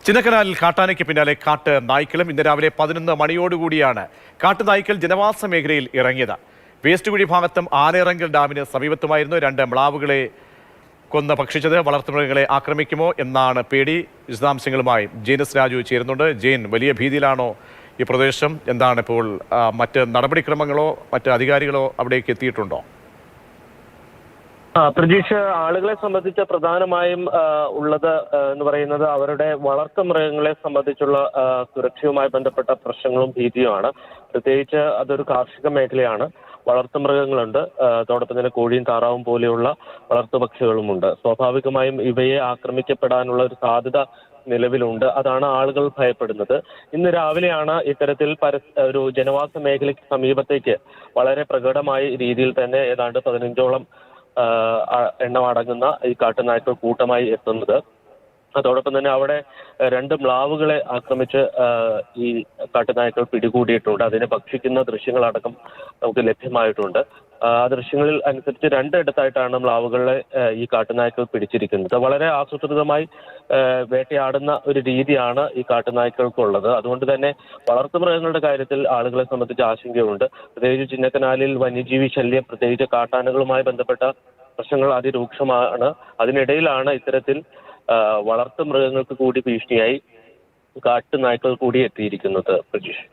ചിന്നക്കനാലിൽ കാട്ടാനയ്ക്ക് പിന്നാലെ കാട്ട് നായ്ക്കളും ഇന്ന് രാവിലെ 11 മണിയോടുകൂടിയാണ് കാട്ടുനായ്ക്കൾ ജനവാസ മേഖലയിൽ ഇറങ്ങിയത്. വേസ്റ്റ് കുഴി ഭാഗത്തും ആനയിറങ്കൽ ഡാമിന് സമീപത്തുമായിരുന്നു 2 മ്ലാവുകളെ കൊന്ന് ഭക്ഷിച്ചത്. വളർത്തുമൃഗങ്ങളെ ആക്രമിക്കുമോ എന്നാണ് പേടി. വിശദാംശങ്ങളുമായി ജെയിനസ് രാജു ചേരുന്നുണ്ട്. ജെയിൻ, വലിയ ഭീതിയിലാണോ ഈ പ്രദേശം? എന്താണ് ഇപ്പോൾ മറ്റ് നടപടിക്രമങ്ങളോ മറ്റ് അധികാരികളോ അവിടേക്ക് എത്തിയിട്ടുണ്ടോ? പ്രതീക്ഷ, ആളുകളെ സംബന്ധിച്ച് പ്രധാനമായും ഉള്ളത് എന്ന് പറയുന്നത് അവരുടെ വളർത്തു മൃഗങ്ങളെ സംബന്ധിച്ചുള്ള സുരക്ഷയുമായി ബന്ധപ്പെട്ട പ്രശ്നങ്ങളും ഭീതിയുമാണ്. പ്രത്യേകിച്ച് അതൊരു കാർഷിക മേഖലയാണ്. വളർത്തുമൃഗങ്ങളുണ്ട്, അതോടൊപ്പം തന്നെ കോഴിയും താറാവും പോലെയുള്ള വളർത്തുപക്ഷികളുമുണ്ട്. സ്വാഭാവികമായും ഇവയെ ആക്രമിക്കപ്പെടാനുള്ള ഒരു സാധ്യത നിലവിലുണ്ട്. അതാണ് ആളുകൾ ഭയപ്പെടുന്നത്. ഇന്ന് രാവിലെയാണ് ഇത്തരത്തിൽ ഒരു ജനവാസ മേഖലയ്ക്ക് സമീപത്തേക്ക് വളരെ പ്രകടമായ രീതിയിൽ തന്നെ ഏതാണ്ട് 15ഓളം എണ്ണം അടങ്ങുന്ന ഈ കാട്ടുനായ്ക്കൾ കൂട്ടമായി എത്തുന്നത്. അതോടൊപ്പം തന്നെ അവിടെ 2 മ്ലാവുകളെ ആക്രമിച്ച് ഈ കാട്ടുനായ്ക്കൾ പിടികൂടിയിട്ടുണ്ട്. അതിനെ ഭക്ഷിക്കുന്ന ദൃശ്യങ്ങളടക്കം നമുക്ക് ലഭ്യമായിട്ടുണ്ട്. ആ ദൃശ്യങ്ങളിൽ അനുസരിച്ച് 2 ഇടത്തായിട്ടാണ് മ്ലാവുകളെ ഈ കാട്ടുനായ്ക്കൾ പിടിച്ചിരിക്കുന്നത്. വളരെ ആസൂത്രിതമായി വേട്ടയാടുന്ന ഒരു രീതിയാണ് ഈ കാട്ടുനായ്ക്കൾക്കുള്ളത്. അതുകൊണ്ട് തന്നെ വളർത്തുമൃഗങ്ങളുടെ കാര്യത്തിൽ ആളുകളെ സംബന്ധിച്ച് ആശങ്കയുണ്ട്. പ്രത്യേകിച്ച് ചിന്നക്കനാലിൽ വന്യജീവി ശല്യം, പ്രത്യേകിച്ച് കാട്ടാനകളുമായി ബന്ധപ്പെട്ട പ്രശ്നങ്ങൾ അതിരൂക്ഷമാണ്. അതിനിടയിലാണ് ഇത്തരത്തിൽ വളർത്തു മൃഗങ്ങൾക്ക് കൂടി ഭീഷണിയായി കാട്ടുനായ്ക്കൾ കൂടി എത്തിയിരിക്കുന്നത്. പ്രജീഷ്.